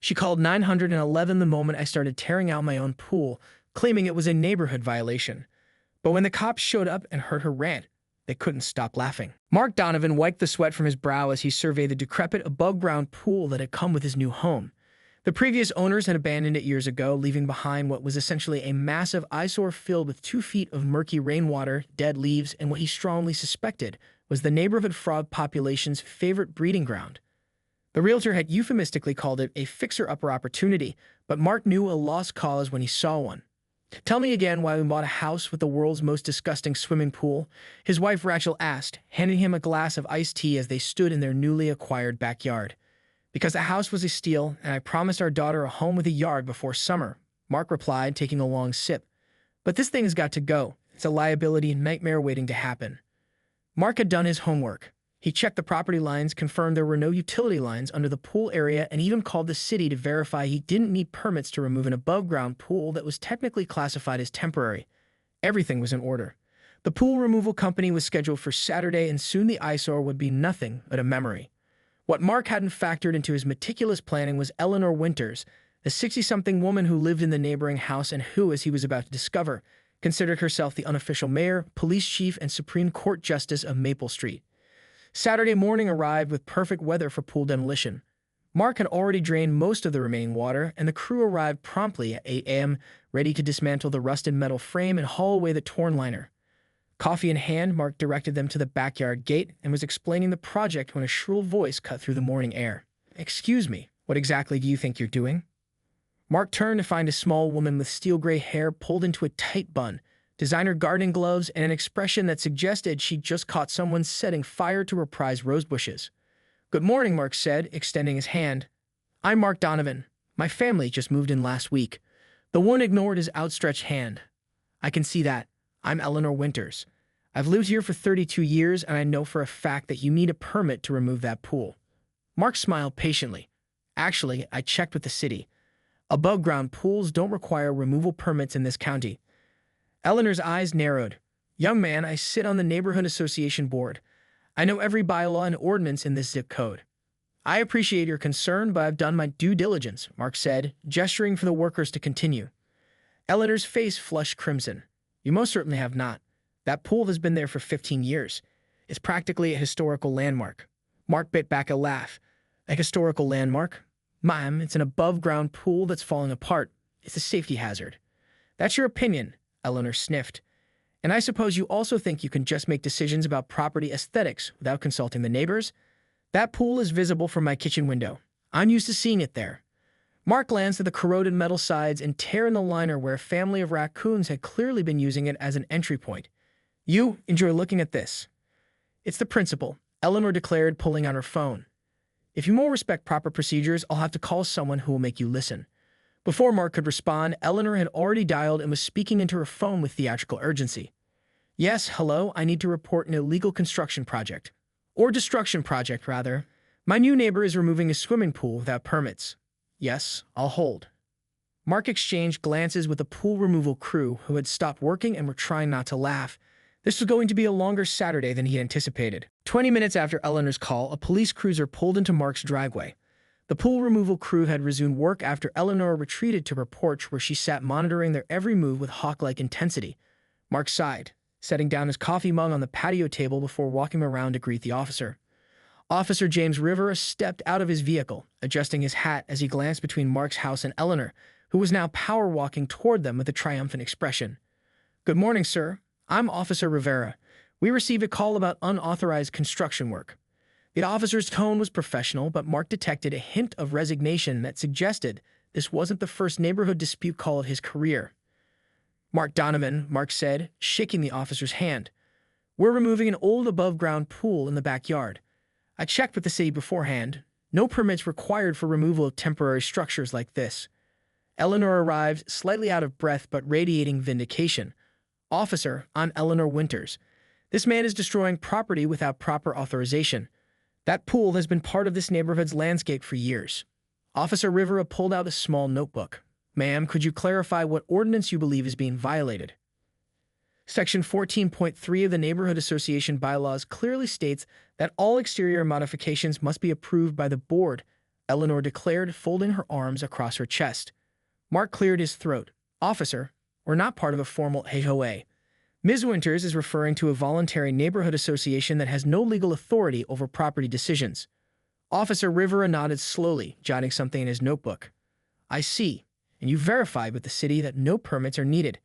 She called 911 the moment I started tearing out my own pool, claiming it was a neighborhood violation. But when the cops showed up and heard her rant, they couldn't stop laughing. Mark Donovan wiped the sweat from his brow as he surveyed the decrepit above-ground pool that had come with his new home. The previous owners had abandoned it years ago, leaving behind what was essentially a massive eyesore filled with 2 feet of murky rainwater, dead leaves, and what he strongly suspected was the neighborhood frog population's favorite breeding ground. The realtor had euphemistically called it a fixer-upper opportunity, but Mark knew a lost cause when he saw one. "Tell me again why we bought a house with the world's most disgusting swimming pool," his wife Rachel asked, handing him a glass of iced tea as they stood in their newly acquired backyard. "Because the house was a steal, and I promised our daughter a home with a yard before summer," Mark replied, taking a long sip. "But this thing's got to go. It's a liability and nightmare waiting to happen." Mark had done his homework. He checked the property lines, confirmed there were no utility lines under the pool area, and even called the city to verify he didn't need permits to remove an above-ground pool that was technically classified as temporary. Everything was in order. The pool removal company was scheduled for Saturday, and soon the eyesore would be nothing but a memory. What Mark hadn't factored into his meticulous planning was Eleanor Winters, the 60-something woman who lived in the neighboring house and who, as he was about to discover, considered herself the unofficial mayor, police chief, and Supreme Court Justice of Maple Street. Saturday morning arrived with perfect weather for pool demolition. Mark had already drained most of the remaining water, and the crew arrived promptly at 8 a.m., ready to dismantle the rusted metal frame and haul away the torn liner. Coffee in hand, Mark directed them to the backyard gate and was explaining the project when a shrill voice cut through the morning air. "Excuse me, what exactly do you think you're doing?" Mark turned to find a small woman with steel-gray hair pulled into a tight bun, designer gardening gloves, and an expression that suggested she'd just caught someone setting fire to her prized rose bushes. "Good morning," Mark said, extending his hand. "I'm Mark Donovan. My family just moved in last week." The woman ignored his outstretched hand. "I can see that. I'm Eleanor Winters. I've lived here for 32 years, and I know for a fact that you need a permit to remove that pool." Mark smiled patiently. "Actually, I checked with the city. Above-ground pools don't require removal permits in this county." Eleanor's eyes narrowed. "Young man, I sit on the neighborhood association board. I know every bylaw and ordinance in this zip code." "I appreciate your concern, but I've done my due diligence," Mark said, gesturing for the workers to continue. Eleanor's face flushed crimson. "You most certainly have not. That pool has been there for 15 years. It's practically a historical landmark." Mark bit back a laugh. "A historical landmark? Ma'am, it's an above-ground pool that's falling apart. It's a safety hazard." "That's your opinion," Eleanor sniffed. "And I suppose you also think you can just make decisions about property aesthetics without consulting the neighbors? That pool is visible from my kitchen window. I'm used to seeing it there." Mark glanced at the corroded metal sides and tear in the liner where a family of raccoons had clearly been using it as an entry point. "You enjoy looking at this." "It's the principle," Eleanor declared, pulling out her phone. "If you won't respect proper procedures, I'll have to call someone who will make you listen." Before Mark could respond, Eleanor had already dialed and was speaking into her phone with theatrical urgency. "Yes, hello, I need to report an illegal construction project. Or destruction project, rather. My new neighbor is removing a swimming pool without permits." "Yes, I'll hold." Mark exchanged glances with the pool removal crew, who had stopped working and were trying not to laugh. This was going to be a longer Saturday than he anticipated. 20 minutes after Eleanor's call, a police cruiser pulled into Mark's driveway. The pool removal crew had resumed work after Eleanor retreated to her porch, where she sat monitoring their every move with hawk-like intensity. Mark sighed, setting down his coffee mug on the patio table before walking around to greet the officer. Officer James Rivera stepped out of his vehicle, adjusting his hat as he glanced between Mark's house and Eleanor, who was now power-walking toward them with a triumphant expression. "Good morning, sir. I'm Officer Rivera. We received a call about unauthorized construction work." The officer's tone was professional, but Mark detected a hint of resignation that suggested this wasn't the first neighborhood dispute call of his career. "Mark Donovan," Mark said, shaking the officer's hand. "We're removing an old above-ground pool in the backyard. I checked with the city beforehand. No permits required for removal of temporary structures like this." Eleanor arrived, slightly out of breath but radiating vindication. "Officer, I'm Eleanor Winters. This man is destroying property without proper authorization. That pool has been part of this neighborhood's landscape for years." Officer Rivera pulled out a small notebook. "Ma'am, could you clarify what ordinance you believe is being violated?" Section 14.3 of the Neighborhood Association bylaws clearly states that all exterior modifications must be approved by the board Eleanor declared, folding her arms across her chest. Mark cleared his throat. Officer, we're not part of a formal HOA. Ms. Winters is referring to a voluntary neighborhood association that has no legal authority over property decisions. Officer Rivera nodded slowly, jotting something in his notebook. I see, and you verified with the city that no permits are needed.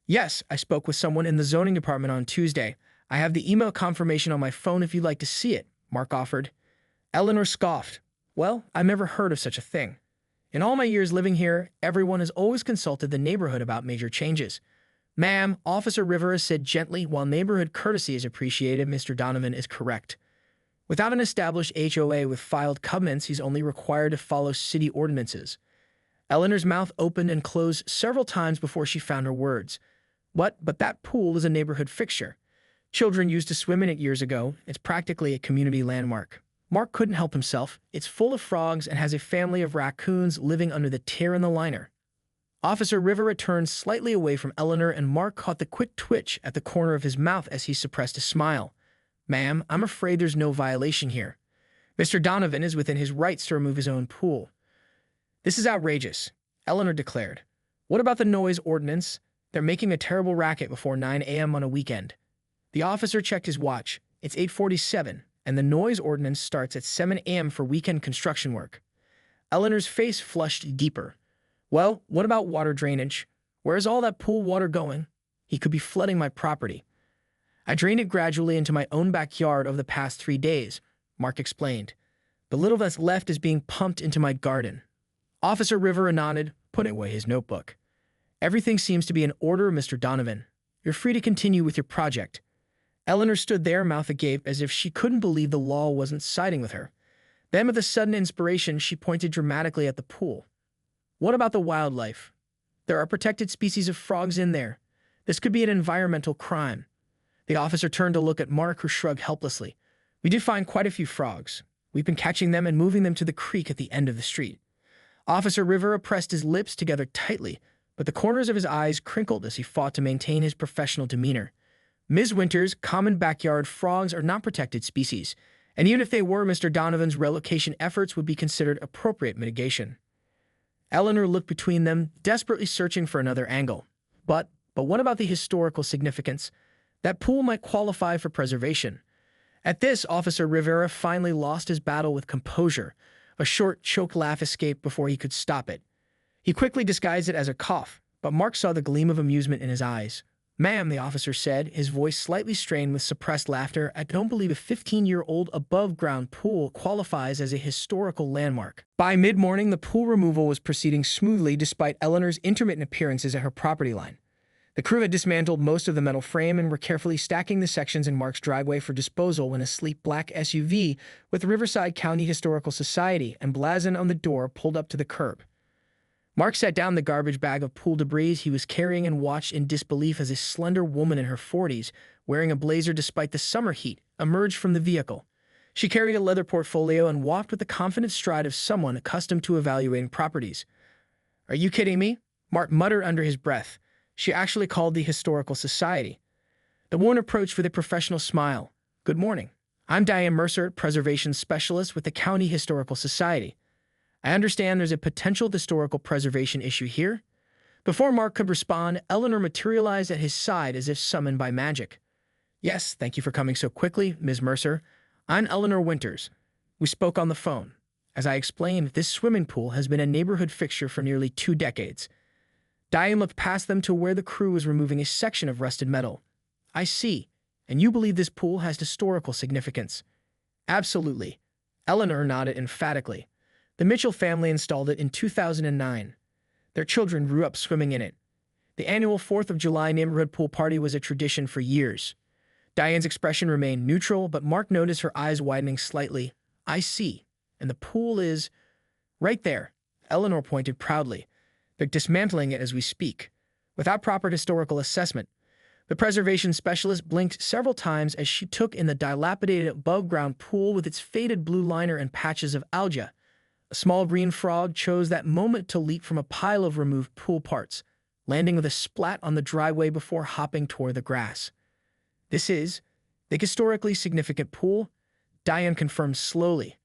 Yes, I spoke with someone in the zoning department on Tuesday. I have the email confirmation on my phone if you'd like to see it, Mark offered. Eleanor scoffed. Well, I've never heard of such a thing. In all my years living here, everyone has always consulted the neighborhood about major changes. Ma'am, Officer Rivera said gently, while neighborhood courtesy is appreciated, Mr. Donovan is correct. Without an established HOA with filed covenants, he's only required to follow city ordinances. Eleanor's mouth opened and closed several times before she found her words. But that pool is a neighborhood fixture. Children used to swim in it years ago. It's practically a community landmark. Mark couldn't help himself. It's full of frogs and has a family of raccoons living under the tear in the liner. Officer Rivera turned slightly away from Eleanor, and Mark caught the quick twitch at the corner of his mouth as he suppressed a smile. Ma'am, I'm afraid there's no violation here. Mr. Donovan is within his rights to remove his own pool. This is outrageous, Eleanor declared. What about the noise ordinance? They're making a terrible racket before 9 a.m. on a weekend. The officer checked his watch. It's 8:47, and the noise ordinance starts at 7 a.m. for weekend construction work. Eleanor's face flushed deeper. Well, what about water drainage? Where's all that pool water going? He could be flooding my property. I drained it gradually into my own backyard over the past 3 days, Mark explained. The little that's left is being pumped into my garden. Officer Rivera nodded, putting away his notebook. Everything seems to be in order, Mr. Donovan. You're free to continue with your project. Eleanor stood there, mouth agape, as if she couldn't believe the law wasn't siding with her. Then, with a sudden inspiration, she pointed dramatically at the pool. What about the wildlife? There are protected species of frogs in there. This could be an environmental crime. The officer turned to look at Mark, who shrugged helplessly. We did find quite a few frogs. We've been catching them and moving them to the creek at the end of the street. Officer Rivera pressed his lips together tightly, but the corners of his eyes crinkled as he fought to maintain his professional demeanor. Ms. Winters, common backyard frogs are not protected species, and even if they were, Mr. Donovan's relocation efforts would be considered appropriate mitigation. Eleanor looked between them, desperately searching for another angle. But what about the historical significance? That pool might qualify for preservation. At this, Officer Rivera finally lost his battle with composure. A short, choked laugh escaped before he could stop it. He quickly disguised it as a cough, but Mark saw the gleam of amusement in his eyes. Ma'am, the officer said, his voice slightly strained with suppressed laughter, I don't believe a 15-year-old above-ground pool qualifies as a historical landmark. By mid-morning, the pool removal was proceeding smoothly despite Eleanor's intermittent appearances at her property line. The crew had dismantled most of the metal frame and were carefully stacking the sections in Mark's driveway for disposal when a sleek black SUV with Riverside County Historical Society emblazoned on the door pulled up to the curb. Mark set down the garbage bag of pool debris he was carrying and watched in disbelief as a slender woman in her 40s, wearing a blazer despite the summer heat, emerged from the vehicle. She carried a leather portfolio and walked with the confident stride of someone accustomed to evaluating properties. Are you kidding me? Mark muttered under his breath. She actually called the Historical Society. The woman approached with a professional smile. Good morning. I'm Diane Mercer, Preservation Specialist with the County Historical Society. I understand there's a potential historical preservation issue here. Before Mark could respond, Eleanor materialized at his side as if summoned by magic. Yes, thank you for coming so quickly, Ms. Mercer. I'm Eleanor Winters. We spoke on the phone. As I explained, this swimming pool has been a neighborhood fixture for nearly 2 decades. Diane looked past them to where the crew was removing a section of rusted metal. I see. And you believe this pool has historical significance? Absolutely. Eleanor nodded emphatically. The Mitchell family installed it in 2009. Their children grew up swimming in it. The annual 4th of July neighborhood pool party was a tradition for years. Diane's expression remained neutral, but Mark noticed her eyes widening slightly. I see. And the pool is... right there. Eleanor pointed proudly. They're dismantling it as we speak. Without proper historical assessment, the preservation specialist blinked several times as she took in the dilapidated above-ground pool with its faded blue liner and patches of algae. A small green frog chose that moment to leap from a pile of removed pool parts, landing with a splat on the driveway before hopping toward the grass. This is the historically significant pool, Diane confirmed slowly.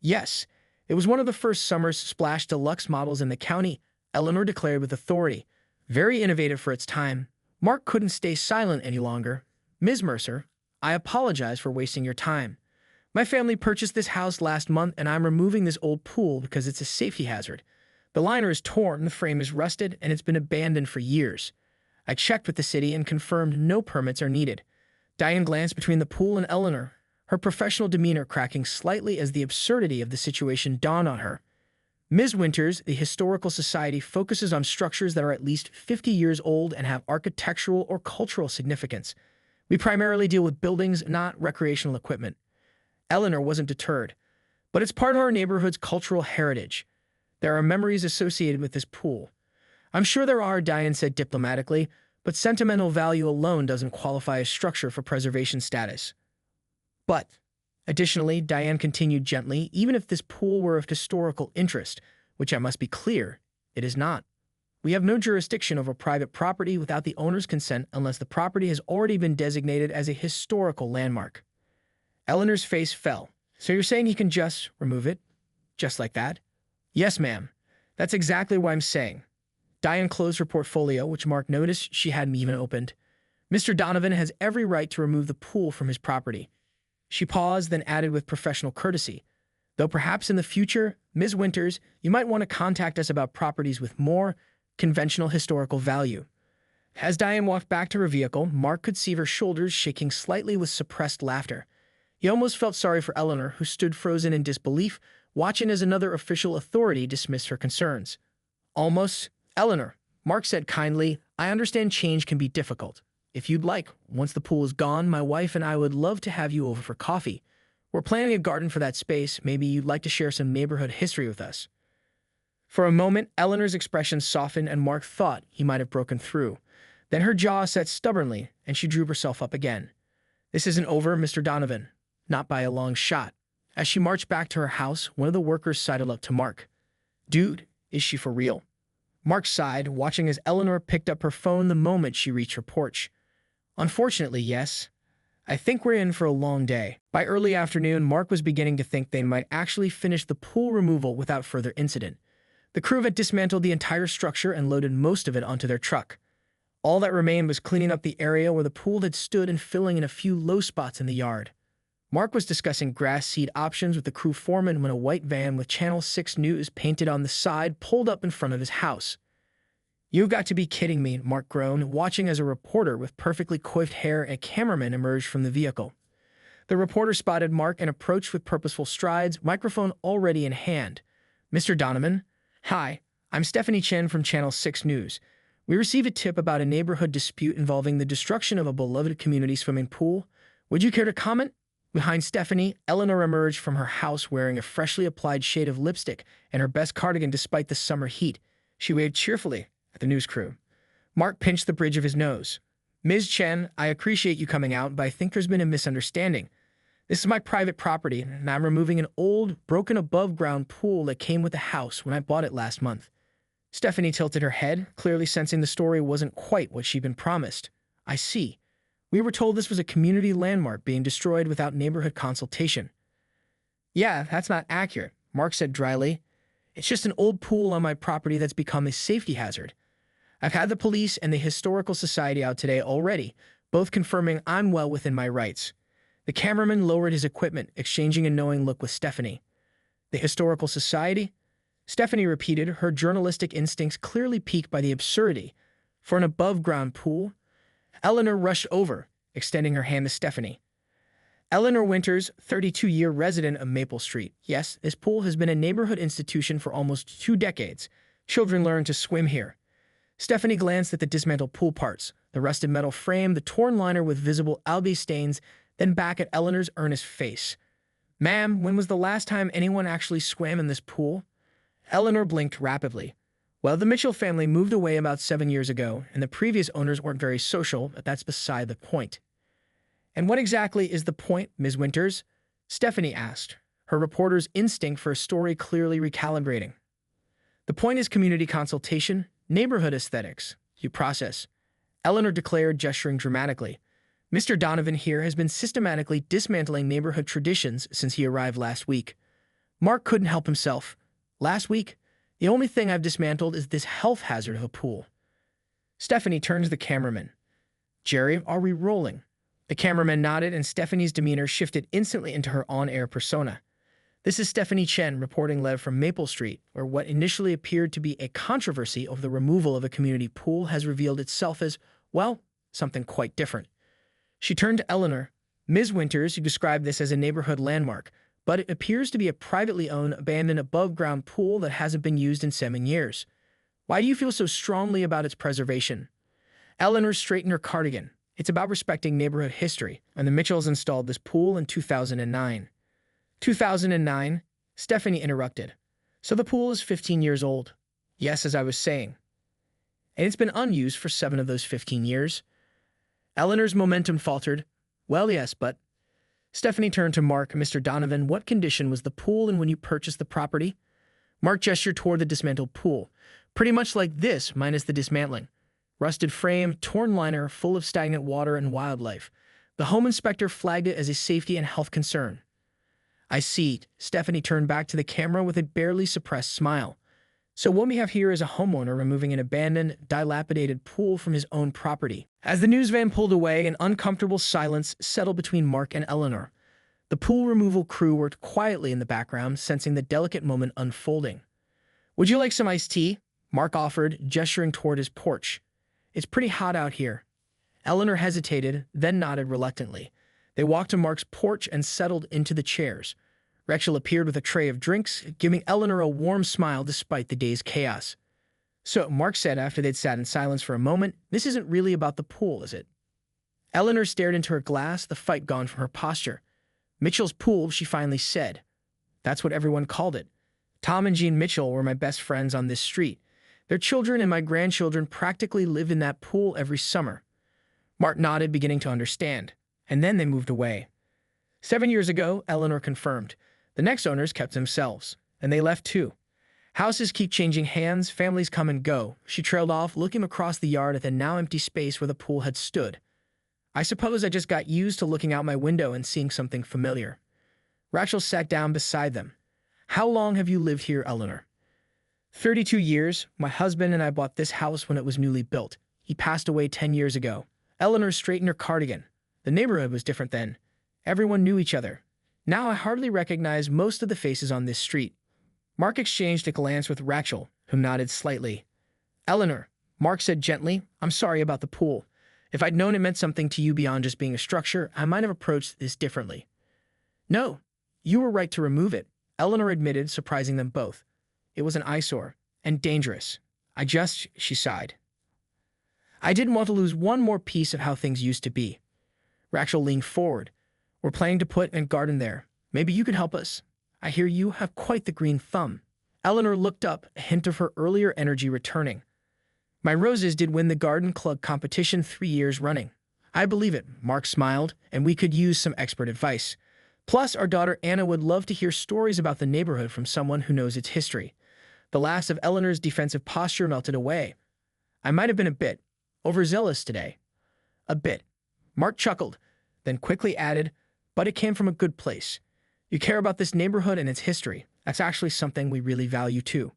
Yes, It was one of the first Summers Splash Deluxe models in the county, Eleanor declared with authority. Very innovative for its time. Mark couldn't stay silent any longer. Ms. Mercer, I apologize for wasting your time. My family purchased this house last month and I'm removing this old pool because it's a safety hazard. The liner is torn, the frame is rusted, and it's been abandoned for years. I checked with the city and confirmed no permits are needed. Diane glanced between the pool and Eleanor, her professional demeanor cracking slightly as the absurdity of the situation dawned on her. Ms. Winters, the Historical Society focuses on structures that are at least 50 years old and have architectural or cultural significance. We primarily deal with buildings, not recreational equipment. Eleanor wasn't deterred, but it's part of our neighborhood's cultural heritage. There are memories associated with this pool. I'm sure there are, Diane said diplomatically, but sentimental value alone doesn't qualify a structure for preservation status. But, additionally, Diane continued gently, even if this pool were of historical interest, which I must be clear, it is not. We have no jurisdiction over private property without the owner's consent unless the property has already been designated as a historical landmark. Eleanor's face fell. So you're saying he can just remove it? Just like that? Yes, ma'am. That's exactly what I'm saying. Diane closed her portfolio, which Mark noticed she hadn't even opened. Mr. Donovan has every right to remove the pool from his property. She paused, then added with professional courtesy, though perhaps in the future, Ms. Winters, you might want to contact us about properties with more conventional historical value. As Diane walked back to her vehicle, Mark could see her shoulders shaking slightly with suppressed laughter. He almost felt sorry for Eleanor, who stood frozen in disbelief, watching as another official authority dismissed her concerns. Almost. Eleanor, Mark said kindly, I understand change can be difficult. If you'd like, once the pool is gone, my wife and I would love to have you over for coffee. We're planning a garden for that space. Maybe you'd like to share some neighborhood history with us. For a moment, Eleanor's expression softened and Mark thought he might have broken through. Then her jaw set stubbornly, and she drew herself up again. This isn't over, Mr. Donovan. Not by a long shot. As she marched back to her house, one of the workers sidled up to Mark. Dude, is she for real? Mark sighed, watching as Eleanor picked up her phone the moment she reached her porch. Unfortunately, yes. I think we're in for a long day. By early afternoon, Mark was beginning to think they might actually finish the pool removal without further incident. The crew had dismantled the entire structure and loaded most of it onto their truck. All that remained was cleaning up the area where the pool had stood and filling in a few low spots in the yard. Mark was discussing grass seed options with the crew foreman when a white van with Channel 6 News painted on the side pulled up in front of his house. You've got to be kidding me, Mark groaned, watching as a reporter with perfectly coiffed hair and a cameraman emerged from the vehicle. The reporter spotted Mark and approached with purposeful strides, microphone already in hand. Mr. Donovan? Hi, I'm Stephanie Chen from Channel 6 News. We received a tip about a neighborhood dispute involving the destruction of a beloved community swimming pool. Would you care to comment? Behind Stephanie, Eleanor emerged from her house wearing a freshly applied shade of lipstick and her best cardigan despite the summer heat. She waved cheerfully at the news crew. Mark pinched the bridge of his nose. Ms. Chen, I appreciate you coming out, but I think there's been a misunderstanding. This is my private property, and I'm removing an old, broken above-ground pool that came with the house when I bought it last month. Stephanie tilted her head, clearly sensing the story wasn't quite what she'd been promised. I see. We were told this was a community landmark being destroyed without neighborhood consultation. Yeah, that's not accurate, Mark said dryly. It's just an old pool on my property that's become a safety hazard. I've had the police and the Historical Society out today already, both confirming I'm well within my rights. The cameraman lowered his equipment, exchanging a knowing look with Stephanie. The Historical Society? Stephanie repeated, her journalistic instincts clearly piqued by the absurdity. For an above-ground pool? Eleanor rushed over, extending her hand to Stephanie. Eleanor Winters, 32-year resident of Maple Street. Yes, this pool has been a neighborhood institution for almost 2 decades. Children learn to swim here. Stephanie glanced at the dismantled pool parts, the rusted metal frame, the torn liner with visible algae stains, then back at Eleanor's earnest face. Ma'am, when was the last time anyone actually swam in this pool? Eleanor blinked rapidly. Well, the Mitchell family moved away about 7 years ago, and the previous owners weren't very social, but that's beside the point. And what exactly is the point, Ms. Winters? Stephanie asked, her reporter's instinct for a story clearly recalibrating. The point is community consultation, neighborhood aesthetics, due process. Eleanor declared, gesturing dramatically. Mr. Donovan here has been systematically dismantling neighborhood traditions since he arrived last week. Mark couldn't help himself. Last week, the only thing I've dismantled is this health hazard of a pool. Stephanie turned to the cameraman. Jerry, are we rolling? The cameraman nodded, and Stephanie's demeanor shifted instantly into her on-air persona. This is Stephanie Chen reporting live from Maple Street, where what initially appeared to be a controversy over the removal of a community pool has revealed itself as, well, something quite different. She turned to Eleanor. Ms. Winters, you described this as a neighborhood landmark, but it appears to be a privately owned, abandoned above-ground pool that hasn't been used in 7 years. Why do you feel so strongly about its preservation? Eleanor straightened her cardigan. It's about respecting neighborhood history, and the Mitchells installed this pool in 2009. 2009? Stephanie interrupted. So the pool is 15 years old. Yes, as I was saying. And it's been unused for 7 of those 15 years. Eleanor's momentum faltered. Well, yes, but... Stephanie turned to Mark. Mr. Donovan, what condition was the pool in when you purchased the property? Mark gestured toward the dismantled pool. Pretty much like this, minus the dismantling. Rusted frame, torn liner, full of stagnant water and wildlife. The home inspector flagged it as a safety and health concern. I see. Stephanie turned back to the camera with a barely suppressed smile. So what we have here is a homeowner removing an abandoned, dilapidated pool from his own property. As the news van pulled away, an uncomfortable silence settled between Mark and Eleanor. The pool removal crew worked quietly in the background, sensing the delicate moment unfolding. Would you like some iced tea? Mark offered, gesturing toward his porch. It's pretty hot out here. Eleanor hesitated, then nodded reluctantly. They walked to Mark's porch and settled into the chairs. Rachel appeared with a tray of drinks, giving Eleanor a warm smile despite the day's chaos. So, Mark said after they'd sat in silence for a moment, this isn't really about the pool, is it? Eleanor stared into her glass, the fight gone from her posture. Mitchell's pool, she finally said. That's what everyone called it. Tom and Jean Mitchell were my best friends on this street. Their children and my grandchildren practically lived in that pool every summer. Mark nodded, beginning to understand. And then they moved away. 7 years ago, Eleanor confirmed. The next owners kept themselves, and they left too. Houses keep changing hands, families come and go. She trailed off, looking across the yard at the now empty space where the pool had stood. I suppose I just got used to looking out my window and seeing something familiar. Rachel sat down beside them. How long have you lived here, Eleanor? 32 years. My husband and I bought this house when it was newly built. He passed away 10 years ago. Eleanor straightened her cardigan. The neighborhood was different then. Everyone knew each other. Now I hardly recognize most of the faces on this street. Mark exchanged a glance with Rachel, who nodded slightly. Eleanor, Mark said gently, I'm sorry about the pool. If I'd known it meant something to you beyond just being a structure, I might have approached this differently. No, you were right to remove it, Eleanor admitted, surprising them both. It was an eyesore, and dangerous. She sighed. I didn't want to lose one more piece of how things used to be. Rachel leaned forward. We're planning to put a garden there. Maybe you could help us. I hear you have quite the green thumb. Eleanor looked up, a hint of her earlier energy returning. My roses did win the garden club competition 3 years running. I believe it, Mark smiled, and we could use some expert advice. Plus, our daughter Anna would love to hear stories about the neighborhood from someone who knows its history. The last of Eleanor's defensive posture melted away. I might have been a bit overzealous today. A bit. Mark chuckled, then quickly added, but it came from a good place. You care about this neighborhood and its history. That's actually something we really value too.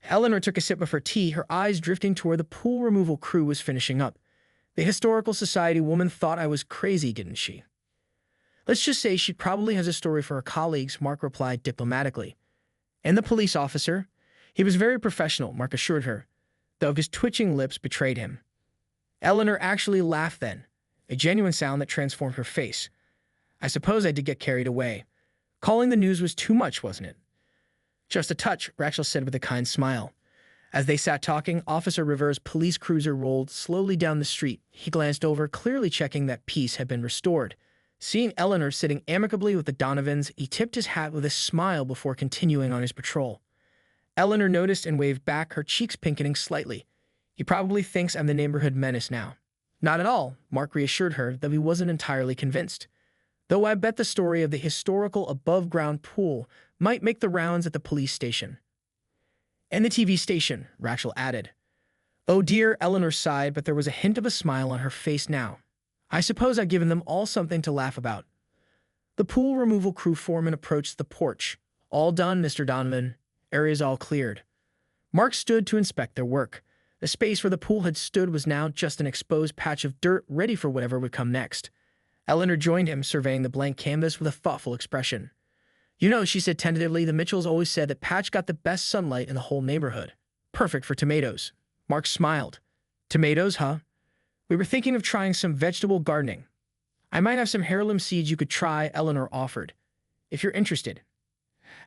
Eleanor took a sip of her tea, her eyes drifting to where the pool removal crew was finishing up. The Historical Society woman thought I was crazy, didn't she? Let's just say she probably has a story for her colleagues, Mark replied diplomatically. And the police officer? He was very professional, Mark assured her, though his twitching lips betrayed him. Eleanor actually laughed then, a genuine sound that transformed her face. I suppose I did get carried away. Calling the news was too much, wasn't it? Just a touch, Rachel said with a kind smile. As they sat talking, Officer Rivers' police cruiser rolled slowly down the street. He glanced over, clearly checking that peace had been restored. Seeing Eleanor sitting amicably with the Donovans, he tipped his hat with a smile before continuing on his patrol. Eleanor noticed and waved back, her cheeks pinkening slightly. He probably thinks I'm the neighborhood menace now. Not at all, Mark reassured her, though he wasn't entirely convinced. Though I bet the story of the historical above-ground pool might make the rounds at the police station. And the TV station, Rachel added. Oh dear, Eleanor sighed, but there was a hint of a smile on her face now. I suppose I've given them all something to laugh about. The pool removal crew foreman approached the porch, All done, Mr. Donovan. Area's all cleared. Mark stood to inspect their work. The space where the pool had stood was now just an exposed patch of dirt ready for whatever would come next. Eleanor joined him, surveying the blank canvas with a thoughtful expression. You know, she said tentatively, the Mitchells always said that patch got the best sunlight in the whole neighborhood. Perfect for tomatoes. Mark smiled. Tomatoes, huh? We were thinking of trying some vegetable gardening. I might have some heirloom seeds you could try, Eleanor offered, if you're interested.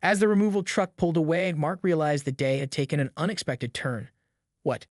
As the removal truck pulled away, Mark realized the day had taken an unexpected turn. What,